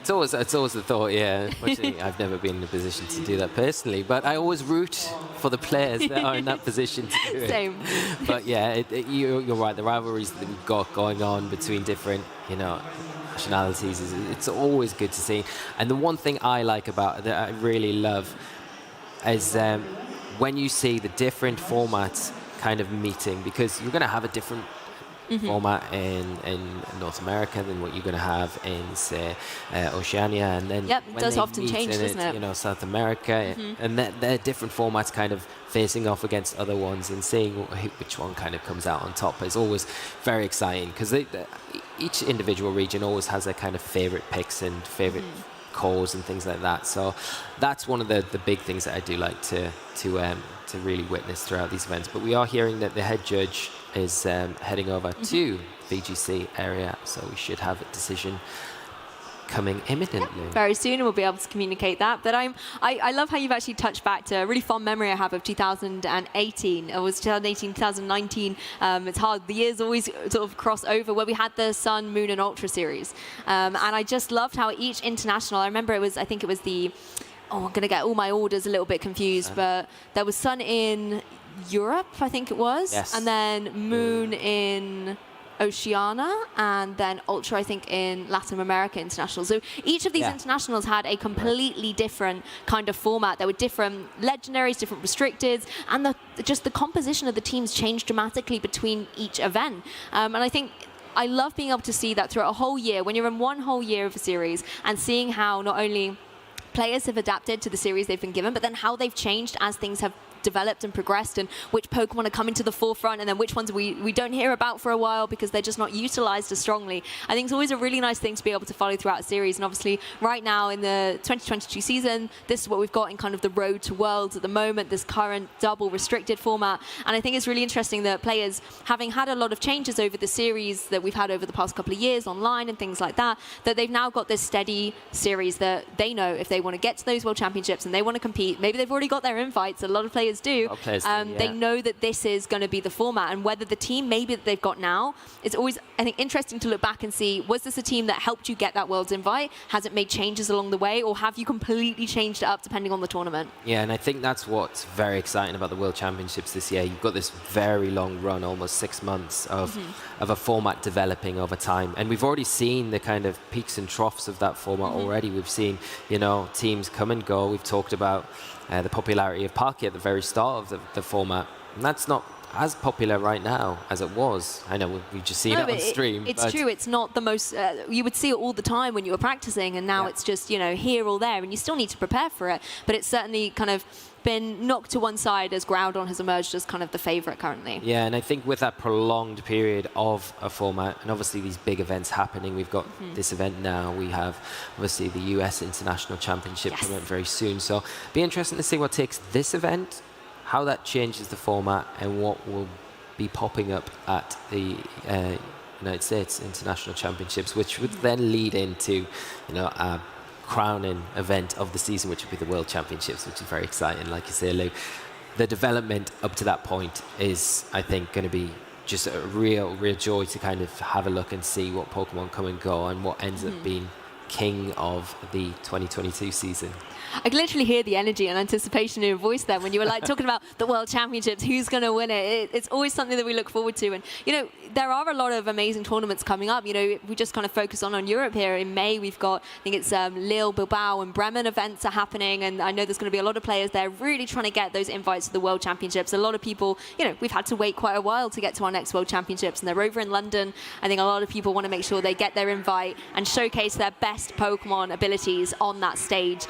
It's always the thought, yeah. Unfortunately, I've never been in a position to do that personally, but I always root for the players that are in that position to do it. Same. But yeah, you're right. The rivalries that we've got going on between different, you know, nationalities, it's always good to see. And the one thing I like about it, that I really love, is when you see the different formats kind of meeting, because you're going to have a different format in North America than what you're going to have in, say, Oceania, and then it does often change, doesn't it? You know, South America, and they're different formats kind of facing off against other ones and seeing which one kind of comes out on top is always very exciting, because each individual region always has their kind of favorite picks and favorite cores and things like that. So that's one of the big things that I do like to really witness throughout these events. But we are hearing that the head judge is heading over to VGC area, so we should have a decision coming imminently. Yeah, very soon, and we'll be able to communicate that. But I love how you've actually touched back to a really fond memory I have of 2018. It was 2018, 2019. It's hard. The years always sort of cross over, where we had the Sun, Moon, and Ultra series. And I just loved how each international, I remember I think it was the, I'm going to get all my orders a little bit confused, but there was Sun in Europe, I think it was. Yes. And then Moon in Oceania, and then Ultra, I think, in Latin America International. So each of these internationals had a completely different kind of format. There were different legendaries, different restricteds, and just the composition of the teams changed dramatically between each event. And I think I love being able to see that throughout a whole year, when you're in one whole year of a series, and seeing how not only players have adapted to the series they've been given, but then how they've changed as things have developed and progressed, and which Pokemon are coming to the forefront, and then which ones we don't hear about for a while because they're just not utilized as strongly. I think it's always a really nice thing to be able to follow throughout a series. And obviously right now in the 2022 season, this is what we've got in kind of the Road to Worlds at the moment, this current double restricted format. And I think it's really interesting that players, having had a lot of changes over the series that we've had over the past couple of years online and things like that, that they've now got this steady series that they know if they want to get to those World Championships and they want to compete, maybe they've already got their invites. A lot of players players do. They know that this is going to be the format, and whether the team maybe that they've got now, it's always, I think, interesting to look back and see, was this a team that helped you get that Worlds invite? Has it made changes along the way, or have you completely changed it up depending on the tournament? Yeah, and I think that's what's very exciting about the World Championships this year. You've got this very long run, almost 6 months of a format developing over time, and we've already seen the kind of peaks and troughs of that format already. We've seen, you know, teams come and go. We've talked about the popularity of Parky at the very start of the format, and that's not as popular right now as it was. I know we've just seen it on stream. It's true. It's not the most. You would see it all the time when you were practicing, and now it's just, you know, here or there, and you still need to prepare for it. But it's certainly kind of been knocked to one side as Groudon has emerged as kind of the favorite currently. Yeah, and I think with that prolonged period of a format, and obviously these big events happening, we've got this event now, we have obviously the US International Championship coming up very soon, so be interesting to see what takes this event, how that changes the format, and what will be popping up at the United States International Championships, which would then lead into, you know, a crowning event of the season, which would be the World Championships, which is very exciting. Like you say, Lou, the development up to that point is, I think, going to be just a real joy to kind of have a look and see what Pokemon come and go and what ends up being king of the 2022 season. I can literally hear the energy and anticipation in your voice there when you were like talking about the World Championships, who's going to win it. It's always something that we look forward to. And, you know, there are a lot of amazing tournaments coming up. You know, we just kind of focus on Europe here. In May, we've got, I think it's Lille, Bilbao and Bremen events are happening. And I know there's going to be a lot of players there really trying to get those invites to the World Championships. A lot of people, you know, we've had to wait quite a while to get to our next World Championships, and they're over in London. I think a lot of people want to make sure they get their invite and showcase their best Pokemon abilities on that stage.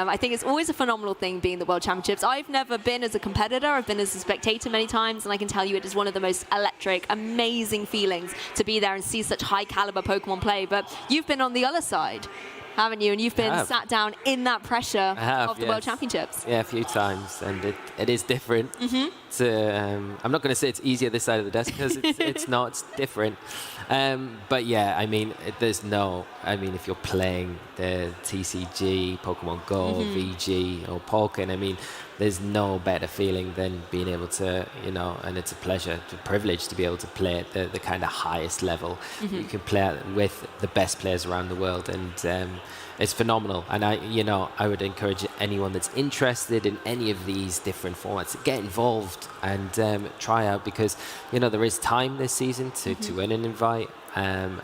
I think it's always a phenomenal thing being the World Championships. I've never been as a competitor. I've been as a spectator many times, and I can tell you it is one of the most electric, amazing feelings to be there and see such high caliber Pokemon play. But you've been on the other side, haven't you? And you've been sat down in that pressure of the World Championships. Yeah, a few times, and it is different. I'm not going to say it's easier this side of the desk, because it's not. It's different. But yeah, I mean, if you're playing the TCG, Pokemon Go, VG, or Pokken, I mean, there's no better feeling than being able to, you know, and it's a pleasure, it's a privilege to be able to play at the kind of highest level. You can play with the best players around the world, and it's phenomenal. And I would encourage anyone that's interested in any of these different formats to get involved and try out, because, you know, there is time this season to win an invite, and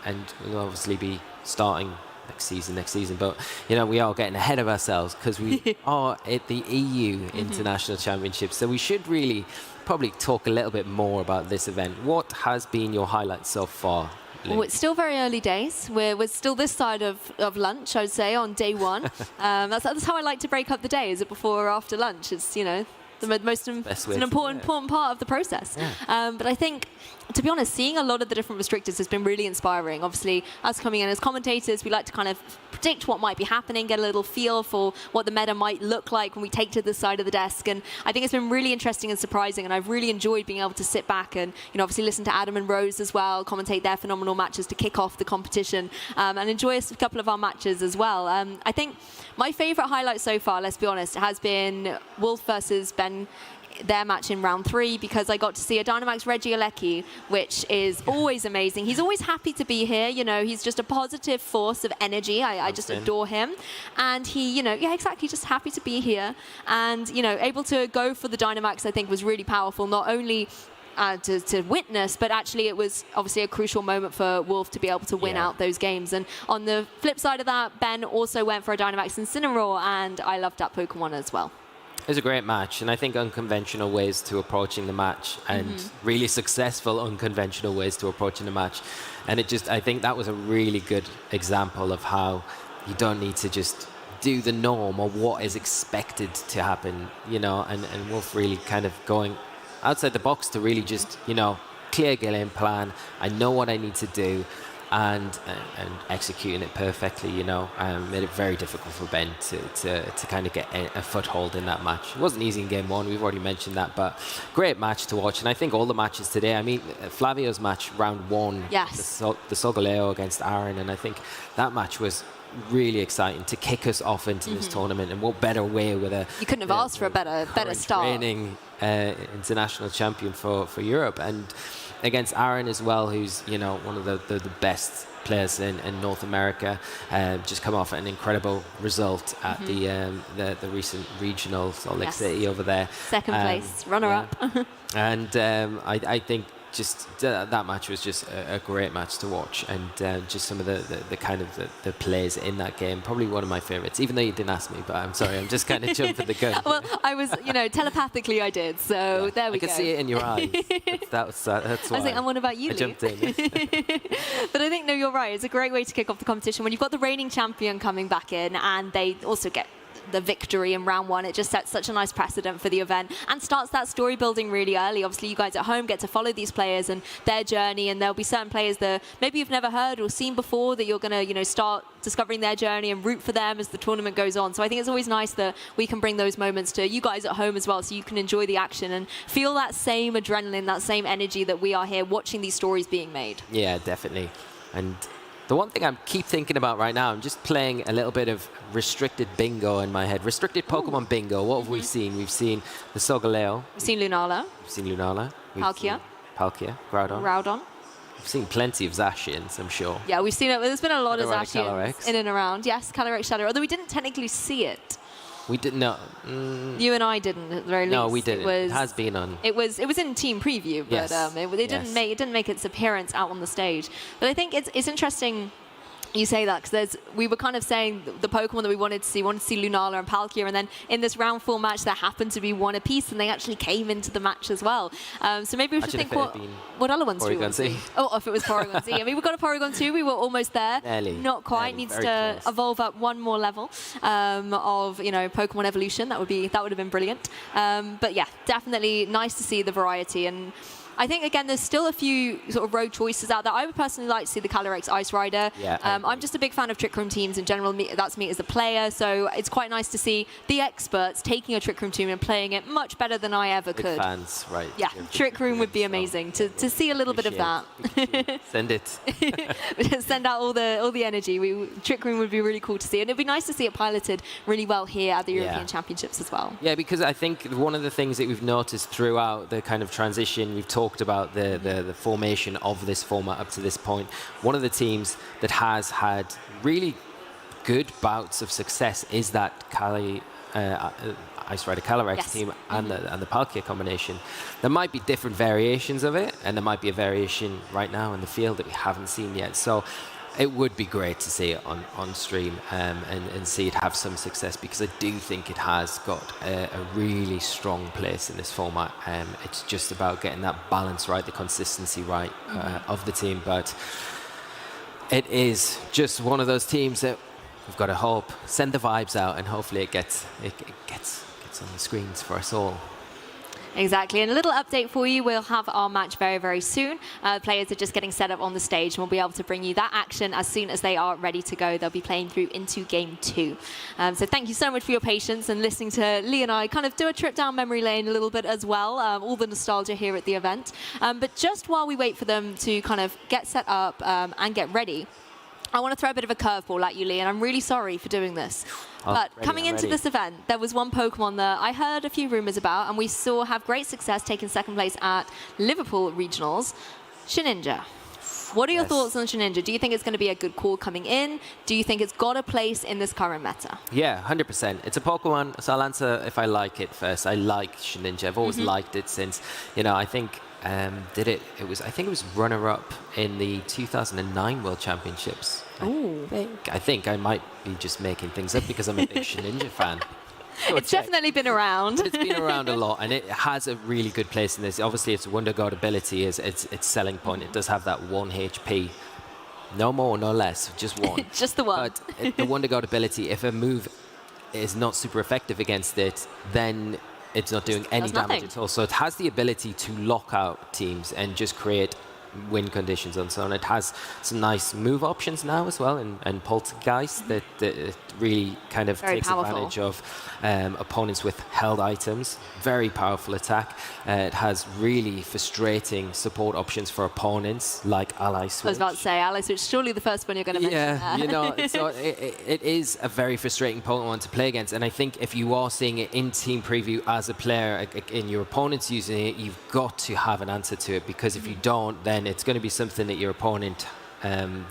we'll obviously be starting next season, but, you know, we are getting ahead of ourselves because we are at the EU International Championships, so we should really probably talk a little bit more about this event. What has been your highlight so far? Well, it's still very early days. We're still this side of lunch, I would say, on day one. That's how I like to break up the day. Is it before or after lunch? It's, you know, it's an important part of the process. But I think, to be honest, seeing a lot of the different restrictors has been really inspiring. Obviously, us coming in as commentators, we like to kind of predict what might be happening, get a little feel for what the meta might look like when we take to this side of the desk. And I think it's been really interesting and surprising, and I've really enjoyed being able to sit back and, you know, obviously listen to Adam and Rose as well, commentate their phenomenal matches to kick off the competition, and enjoy a couple of our matches as well. I think my favorite highlight so far, let's be honest, has been Wolf versus Ben, their match in round 3, because I got to see a Dynamax Regieleki, which is always amazing. He's always happy to be here. You know, he's just a positive force of energy. I just adore him. And he, you know, yeah, exactly, just happy to be here. And, you know, able to go for the Dynamax, I think, was really powerful, not only to witness, but actually it was obviously a crucial moment for Wolf to be able to win out those games. And on the flip side of that, Ben also went for a Dynamax Incineroar, and I loved that Pokemon as well. It was a great match, and I think unconventional ways to approaching the match, and really successful unconventional ways to approaching the match. And I think that was a really good example of how you don't need to just do the norm or what is expected to happen, you know, and Wolf really kind of going outside the box to really just, you know, clear game plan. I know what I need to do, and executing it perfectly, you know, made it very difficult for Ben to kind of get a foothold in that match. It wasn't easy in game 1, we've already mentioned that, but great match to watch. And I think all the matches today, I mean, Flavio's match round 1, the Solgaleo against Aaron, and I think that match was really exciting to kick us off into this tournament. And what better way with a you couldn't have asked for a better start. Reigning international champion for Europe, and against Aaron as well, who's one of the best players in North America, just come off an incredible result at the recent regional Salt Lake City over there. Second place, runner-up. And I think just that match was just a great match to watch, and just some of the kind of the plays in that game, probably one of my favorites, even though you didn't ask me, but I'm sorry, I'm just kind of jumping the gun. Well, I was, telepathically I did, so there we go. I could see it in your eyes. That's why. I was like, and what about you, I Lee? jumped in. But I think, no, you're right. It's a great way to kick off the competition when you've got the reigning champion coming back in, and they also get the victory in round one. It just sets such a nice precedent for the event and starts that story building really early. Obviously, you guys at home get to follow these players and their journey, and there'll be certain players that maybe you've never heard or seen before that you're going to, start discovering their journey and root for them as the tournament goes on. So I think it's always nice that we can bring those moments to you guys at home as well, so you can enjoy the action and feel that same adrenaline, that same energy that we are here watching these stories being made. Yeah, definitely. And the one thing I keep thinking about right now, I'm just playing a little bit of restricted bingo in my head. Restricted Pokemon bingo. What have we seen? We've seen the Solgaleo. We've seen Lunala. We've seen Lunala. Palkia. Groudon. Groudon. We've seen plenty of Zacians, I'm sure. Yeah, we've seen it. There's been a lot of Zacians Calyrex. in and around. Yes, Calyrex Shadow. Although we didn't technically see it. We didn't know. You and I didn't, at the very least. No, we didn't. It has been on. It was in team preview, but Yes. it didn't make its appearance out on the stage. But I think it's interesting you say that, because we were kind of saying the Pokemon that we wanted to see Lunala and Palkia, and then in this round 4 match there happened to be one apiece, and they actually came into the match as well. So maybe we should think what other ones do we want to see? Oh, if it was Porygon Z. I mean, we got a Porygon 2, we were almost there. Barely. Not quite. Needs to evolve up one more level of Pokemon evolution. That would have been brilliant. But yeah, definitely nice to see the variety. And I think, again, there's still a few sort of road choices out there. I would personally like to see the Calyrex Ice Rider. Yeah, I'm just a big fan of Trick Room teams in general. That's me as a player. So it's quite nice to see the experts taking a Trick Room team and playing it much better than I ever could. Fans, right. Yeah, Trick Room would be amazing to see a little bit of that. Send it. Send out all the energy. Trick Room would be really cool to see. And it'd be nice to see it piloted really well here at the European Championships as well. Yeah, because I think one of the things that we've noticed throughout the kind of transition, we've talked about the formation of this format up to this point. One of the teams that has had really good bouts of success is that Ice Rider Calyrex team and the Palkia combination. There might be different variations of it, and there might be a variation right now in the field that we haven't seen yet. So it would be great to see it on stream and see it have some success, because I do think it has got a really strong place in this format. It's just about getting that balance right, the consistency right of the team. But it is just one of those teams that we've got to hope, send the vibes out, and hopefully it gets on the screens for us all. Exactly. And a little update for you, we'll have our match very, very soon. Players are just getting set up on the stage, and we'll be able to bring you that action as soon as they are ready to go. They'll be playing through into Game 2. So thank you so much for your patience and listening to Lee and I kind of do a trip down memory lane a little bit as well, all the nostalgia here at the event. But just while we wait for them to kind of get set up and get ready, I want to throw a bit of a curveball at you, Lee, and I'm really sorry for doing this. But coming into this event, there was one Pokemon that I heard a few rumors about, and we saw have great success taking second place at Liverpool Regionals, Shedinja. What are your thoughts on Shedinja? Do you think it's going to be a good call coming in? Do you think it's got a place in this current meta? Yeah, 100%. It's a Pokemon, so I'll answer if I like it first. I like Shedinja. I've always liked it since, I think I think it was runner-up in the 2009 World Championships. I think I might be just making things up because I'm a big Shedinja fan. It's definitely been around. It's been around a lot, and it has a really good place in this. Obviously, its Wonder God ability is its selling point. It does have that 1 HP. No more, no less, just 1. Just the 1. But the Wonder God ability, if a move is not super effective against it, then it's not doing any damage at all. So it has the ability to lock out teams and just create win conditions and so on. It has some nice move options now as well, and Poltergeist that really kind of takes advantage of opponents with held items. Very powerful attack. It has really frustrating support options for opponents like Ally Switch. I was about to say Ally Switch, surely the first one you're going to mention. Yeah, you know, so it is a very frustrating Pokemon to play against, and I think if you are seeing it in team preview as a player and your opponent's using it, you've got to have an answer to it, because if you don't, then it's going to be something that your opponent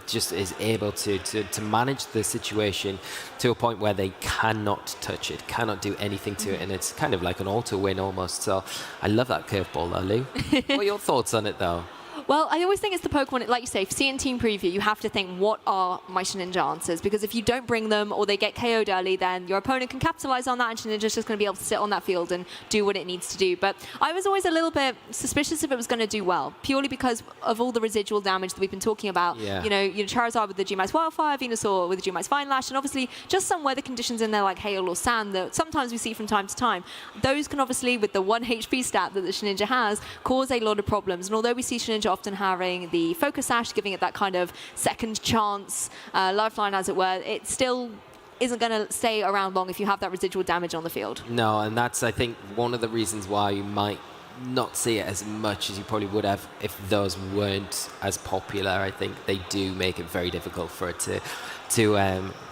just is able to manage the situation to a point where they cannot touch it, cannot do anything to it, and it's kind of like an auto win almost. So I love that curveball though, Lou. What are your thoughts on it though? Well, I always think it's the Pokemon, like you say, if you see in team preview, you have to think, what are my Shedinja answers? Because if you don't bring them or they get KO'd early, then your opponent can capitalize on that, and Shedinja's just going to be able to sit on that field and do what it needs to do. But I was always a little bit suspicious if it was going to do well, purely because of all the residual damage that we've been talking about. Yeah. You know, Charizard with the G-Max Wildfire, Venusaur with the G-Max Vine Lash, and obviously just some weather conditions in there like hail or sand that sometimes we see from time to time. Those can obviously, with the 1 HP stat that the Shedinja has, cause a lot of problems. And although we see Shedinja often having the Focus Sash, giving it that kind of second chance lifeline, as it were, it still isn't going to stay around long if you have that residual damage on the field. No, and that's, I think, one of the reasons why you might not see it as much as you probably would have if those weren't as popular. I think they do make it very difficult for it to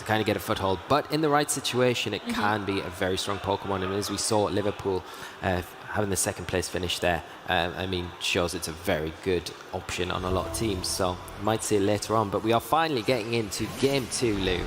kind of get a foothold. But in the right situation, it can be a very strong Pokemon. And as we saw at Liverpool, having the second place finish there, I mean, shows it's a very good option on a lot of teams. So might see it later on. But we are finally getting into Game 2, Lou.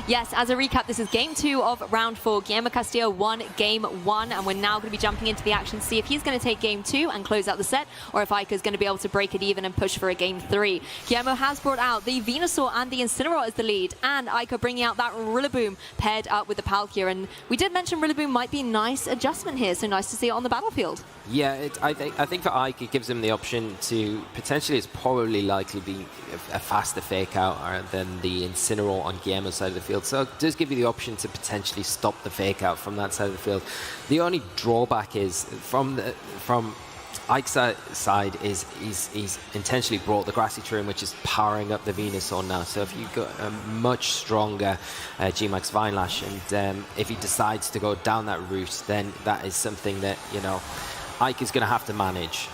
Yes, as a recap, this is Game 2 of Round 4. Guillermo Castilla won Game 1, and we're now going to be jumping into the action to see if he's going to take Game 2 and close out the set, or if Eike is going to be able to break it even and push for a Game 3. Guillermo has brought out the Venusaur and the Incineroar as the lead, and Eike bringing out that Rillaboom paired up with the Palkia. And we did mention Rillaboom might be a nice adjustment here, so nice to see it on the battlefield. Yeah, I think for Eike, it gives him the option to potentially, it's probably likely be a faster fake out than the Incineroar on Guillermo's side of the field. So it does give you the option to potentially stop the fake out from that side of the field. The only drawback is from Ike's side is he's intentionally brought the Grassy Terrain, which is powering up the Venusaur now. So if you've got a much stronger G-Max Vine Lash, and if he decides to go down that route, then that is something that, you know, Eike is going to have to manage.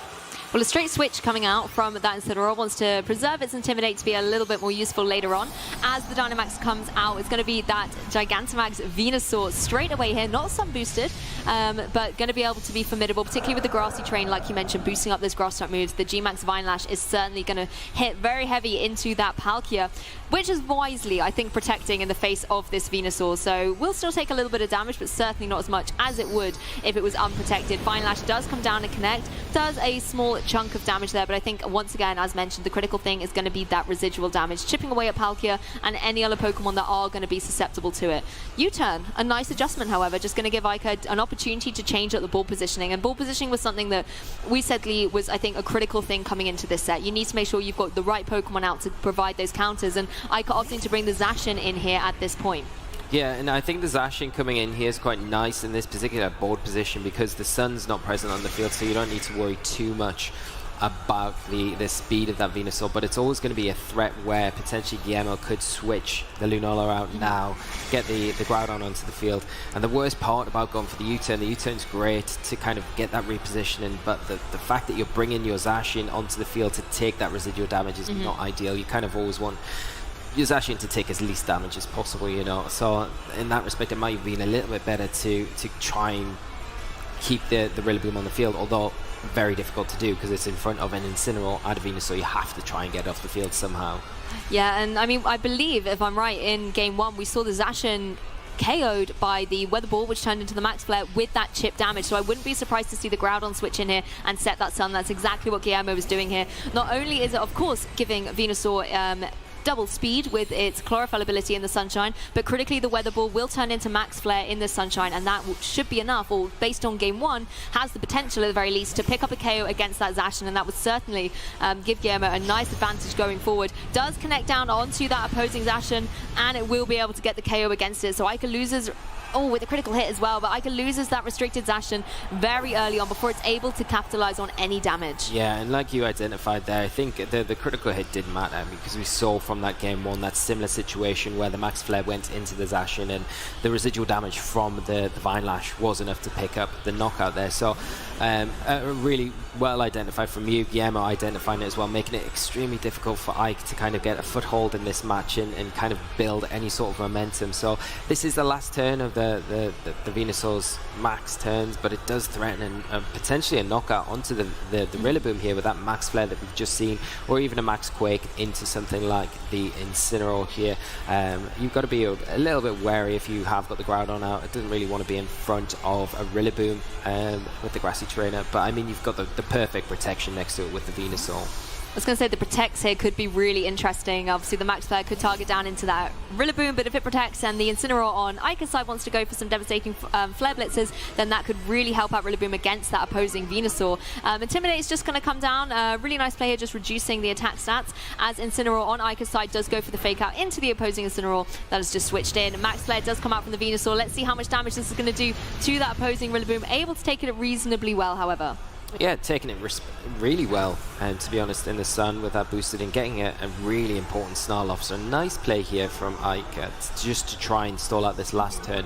Well, a straight switch coming out from that Incineroar wants to preserve its Intimidate to be a little bit more useful later on. As the Dynamax comes out, it's going to be that Gigantamax Venusaur straight away here, not sun boosted, but going to be able to be formidable, particularly with the Grassy Terrain, like you mentioned, boosting up those grass type moves. The G-Max Vine Lash is certainly going to hit very heavy into that Palkia, which is wisely, I think, protecting in the face of this Venusaur. So we'll still take a little bit of damage, but certainly not as much as it would if it was unprotected. Vine Lash does come down and connect, does a small chunk of damage there, but I think once again, as mentioned, the critical thing is going to be that residual damage, chipping away at Palkia and any other Pokemon that are going to be susceptible to it. U-turn, a nice adjustment, however, just going to give Eike an opportunity to change up the ball positioning, and ball positioning was something that we said, Lee, was, I think, a critical thing coming into this set. You need to make sure you've got the right Pokemon out to provide those counters, and Eike opting to bring the Zacian in here at this point. Yeah, and I think the Zacian coming in here is quite nice in this particular board position because the sun's not present on the field, so you don't need to worry too much about the speed of that Venusaur, but it's always going to be a threat where potentially Guillermo could switch the Lunala out now, get the Groudon onto the field. And the worst part about going for the U-turn's great to kind of get that repositioning, but the fact that you're bringing your Zacian onto the field to take that residual damage is not ideal. You kind of always want your Zacian to take as least damage as possible, you know. So in that respect, it might have been a little bit better to try and keep the Rillaboom on the field, although very difficult to do because it's in front of an Incineroar and a Venusaur, so you have to try and get off the field somehow. Yeah, and I mean, I believe, if I'm right, in Game 1 we saw the Zacian KO'd by the Weather Ball, which turned into the Max Flare with that chip damage. So I wouldn't be surprised to see the Groudon switch in here and set that sun. That's exactly what Guillermo was doing here. Not only is it, of course, giving Venusaur double speed with its Chlorophyll ability in the Sunshine, but critically the Weather Ball will turn into Max Flare in the Sunshine, and that should be enough, or based on Game 1, has the potential at the very least to pick up a KO against that Zacian, and that would certainly give Guillermo a nice advantage going forward. Does connect down onto that opposing Zacian, and it will be able to get the KO against it, so Eike loses Oh, with a critical hit as well, but Eike loses that restricted Zacian very early on before it's able to capitalize on any damage. Yeah, and like you identified there, I think the critical hit did matter because we saw from that game one that similar situation where the Max Flare went into the Zacian and the residual damage from the Vine Lash was enough to pick up the knockout there. So really well identified from you, Guillermo, identifying it as well, making it extremely difficult for Eike to kind of get a foothold in this match and kind of build any sort of momentum. So this is the last turn of the Venusaur's max turns, but it does threaten potentially a knockout onto the Rillaboom here with that Max Flare that we've just seen, or even a Max Quake into something like the Incineroar here. You've got to be a little bit wary if you have got the Groudon out. It doesn't really want to be in front of a Rillaboom with the Grassy Trainer, but I mean, you've got the perfect protection next to it with the Venusaur. I was going to say the protects here could be really interesting. Obviously, the Max Flare could target down into that Rillaboom, but if it protects and the Incineroar on Eike's side wants to go for some devastating Flare Blitzes, then that could really help out Rillaboom against that opposing Venusaur. Intimidate is just going to come down. Really nice play here, just reducing the attack stats, as Incineroar on Eike's side does go for the fake out into the opposing Incineroar that has just switched in. Max Flare does come out from the Venusaur. Let's see how much damage this is going to do to that opposing Rillaboom. Able to take it reasonably well, however. Yeah, taking it really well, and to be honest, in the sun with that boosted and getting a really important snarl off. So nice play here from Eike just to try and stall out this last turn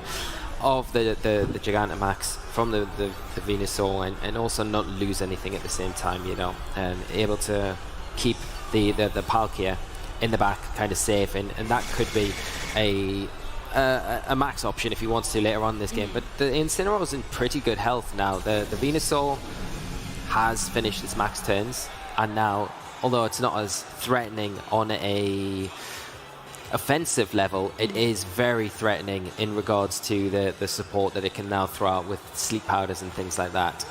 of the Gigantamax from the Venusaur and also not lose anything at the same time, you know, able to keep the Palkia in the back kind of safe, and that could be a max option if he wants to later on in this game. But the Incineroar is in pretty good health now. The Venusaur has finished its max turns, and now, although it's not as threatening on a offensive level, it is very threatening in regards to the support that it can now throw out with sleep powders and things like that.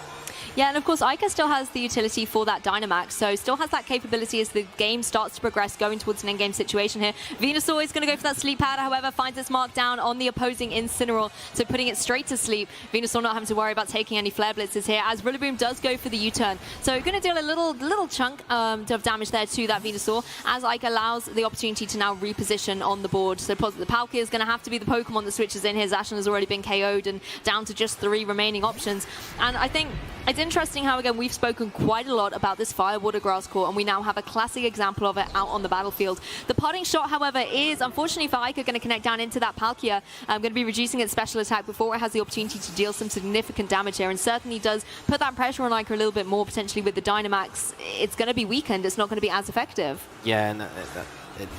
Yeah, and of course, Eike still has the utility for that Dynamax, so still has that capability as the game starts to progress, going towards an endgame situation here. Venusaur is going to go for that sleep powder, however, finds its mark down on the opposing Incineroar, so putting it straight to sleep. Venusaur not having to worry about taking any Flare Blitzes here, as Rillaboom does go for the U-turn. So going to deal a little chunk of damage there to that Venusaur, as Eike allows the opportunity to now reposition on the board. So the Palkia is going to have to be the Pokemon that switches in here. Zacian has already been KO'd and down to just 3 remaining options. And I think it's interesting how, again, we've spoken quite a lot about this Fire Water Grass Core, and we now have a classic example of it out on the battlefield. The potting shot, however, is, unfortunately for Eike, going to connect down into that Palkia. Going to be reducing its special attack before it has the opportunity to deal some significant damage here, and certainly does put that pressure on Eike a little bit more, potentially with the Dynamax. It's going to be weakened. It's not going to be as effective. Yeah, and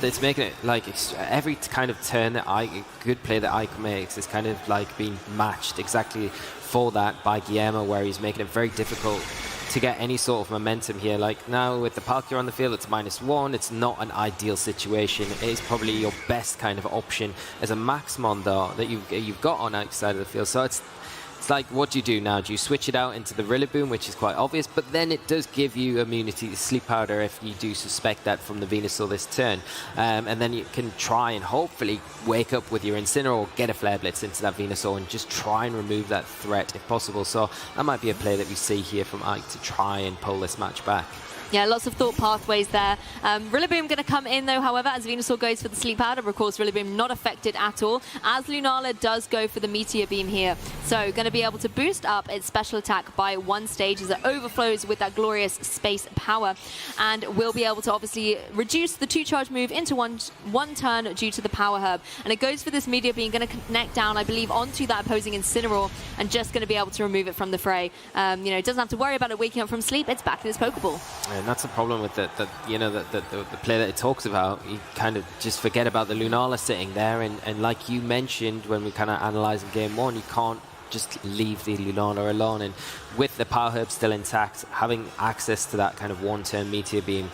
it's making it like every kind of turn that good play that Eike makes is kind of like being matched exactly for that by Guillermo, where he's making it very difficult to get any sort of momentum here. Like now with the Palkia on the field, it's -1. It's not an ideal situation. It is probably your best kind of option as a Maxmon though that you've got on outside of the field. So it's like, what do you do now? Do you switch it out into the Rillaboom, which is quite obvious, but then it does give you immunity to Sleep Powder if you do suspect that from the Venusaur this turn. And then you can try and hopefully wake up with your Incineroar, get a Flare Blitz into that Venusaur and just try and remove that threat if possible. So that might be a play that we see here from Eike to try and pull this match back. Yeah, lots of thought pathways there. Rillaboom going to come in, though, however, as Venusaur goes for the Sleep Powder. Of course, Rillaboom not affected at all, as Lunala does go for the Meteor Beam here. So, going to be able to boost up its special attack by 1 stage as it overflows with that glorious space power. And will be able to, obviously, reduce the 2-charge move into one turn due to the Power Herb. And it goes for this Meteor Beam, going to connect down, I believe, onto that opposing Incineroar, and just going to be able to remove it from the fray. You know, it doesn't have to worry about it waking up from sleep. It's back in its Pokeball. And that's the problem with the play that it talks about. You kind of just forget about the Lunala sitting there, and like you mentioned when we kind of analysed in game 1, you can't just leave the Lunala alone. And with the Power Herb still intact, having access to that kind of 1-turn Meteor Beam,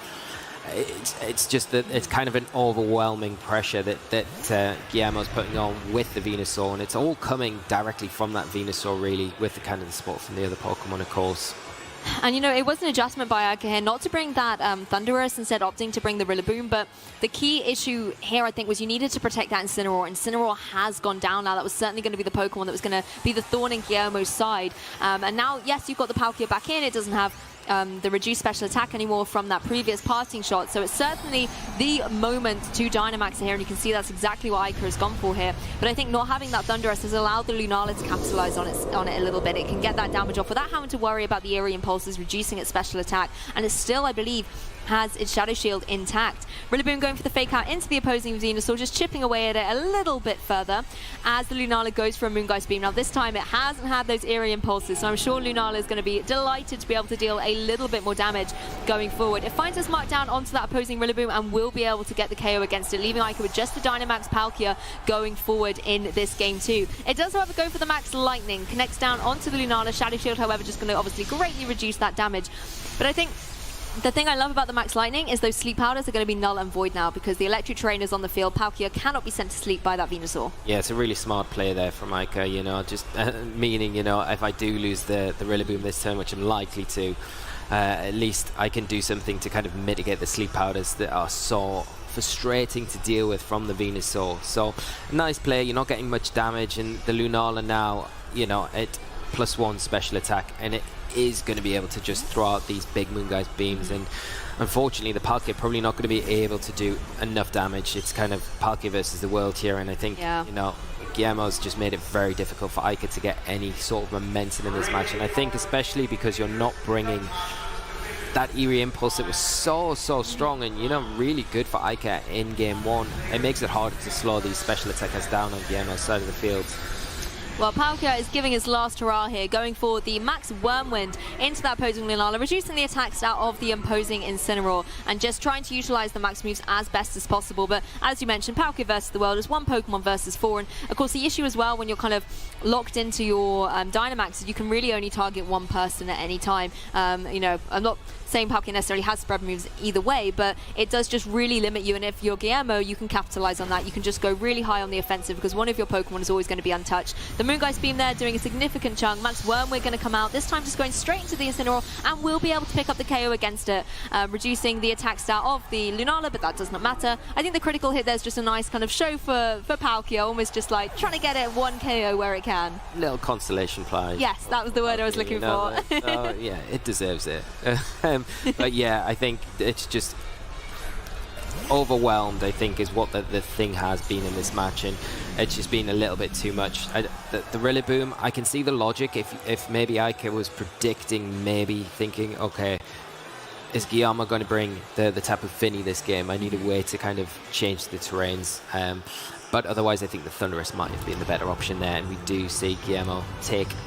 it's just that it's kind of an overwhelming pressure that Guillermo's putting on with the Venusaur, and it's all coming directly from that Venusaur, really, with the kind of the support from the other Pokemon, of course. And, you know, it was an adjustment by Eike here not to bring that Thundurus, instead opting to bring the Rillaboom. But the key issue here, I think, was you needed to protect that Incineroar. Incineroar has gone down now. That was certainly going to be the Pokemon that was going to be the thorn in Guillermo's side. And now, yes, you've got the Palkia back in. It doesn't have the reduced special attack anymore from that previous parting shot. So it's certainly the moment to Dynamax here, and you can see that's exactly what Eike has gone for here. But I think not having that Thunderous has allowed the Lunala to capitalize on it a little bit. It can get that damage off without having to worry about the Eerie Impulses reducing its special attack, and it's still, I believe, has its Shadow Shield intact. Rillaboom going for the fake out into the opposing Venusaur, just chipping away at it a little bit further as the Lunala goes for a Moongeist Beam. Now this time it hasn't had those Eerie Impulses, so I'm sure Lunala is going to be delighted to be able to deal a little bit more damage going forward. It finds us marked down onto that opposing Rillaboom and will be able to get the KO against it, leaving Eike with just the Dynamax Palkia going forward in this game too. It does, however, go for the Max Lightning, connects down onto the Lunala. Shadow Shield, however, just going to obviously greatly reduce that damage. But I think the thing I love about the Max Lightning is those sleep powders are going to be null and void now because the electric terrain is on the field. Palkia cannot be sent to sleep by that Venusaur. Yeah, it's a really smart play there from Eike, you know, just meaning, you know, if I do lose the Rillaboom this turn, which I'm likely to, at least I can do something to kind of mitigate the sleep powders that are so frustrating to deal with from the Venusaur. So, nice play, you're not getting much damage, and the Lunala now, you know, it +1 special attack, and it is going to be able to just throw out these big Moongeist beams, and unfortunately the Palkia probably not going to be able to do enough damage. It's kind of Palkia versus the world here, and I think, you know, Guillermo's just made it very difficult for Eike to get any sort of momentum in this match, and I think especially because you're not bringing that Eerie Impulse that was so strong and, you know, really good for Eike in game 1. It makes it harder to slow these special attackers down on Guillermo's side of the field. Well, Palkia is giving his last hurrah here, going for the Max Wormwind into that opposing Lunala, reducing the attacks out of the opposing Incineroar, and just trying to utilize the Max moves as best as possible. But as you mentioned, Palkia versus the world is one Pokemon versus 4, and of course the issue as well when you're kind of locked into your Dynamax is you can really only target one person at any time. You know, I'm not saying Palkia necessarily has spread moves either way, but it does just really limit you, and if you're Guillermo, you can capitalize on that. You can just go really high on the offensive because one of your Pokemon is always going to be untouched. The Moongeist Beam there doing a significant chunk. Max Wormwind going to come out, this time just going straight into the Incineroar, and will be able to pick up the KO against it, reducing the attack stat of the Lunala, but that does not matter. I think the critical hit there's just a nice kind of show for Palkia, almost just like trying to get it one KO where it can. Little consolation prize. Yes, that was the word I was looking for. Yeah, it deserves it. But yeah, I think it's just overwhelmed, I think, is what the thing has been in this match, and it's just been a little bit too much. The Rillaboom, I can see the logic if maybe Eike was predicting, maybe thinking, okay, is Guillermo going to bring the Tapu Fini this game? I need a way to kind of change the terrains. But otherwise, I think the Thunderous might have been the better option there, and we do see Guillermo take game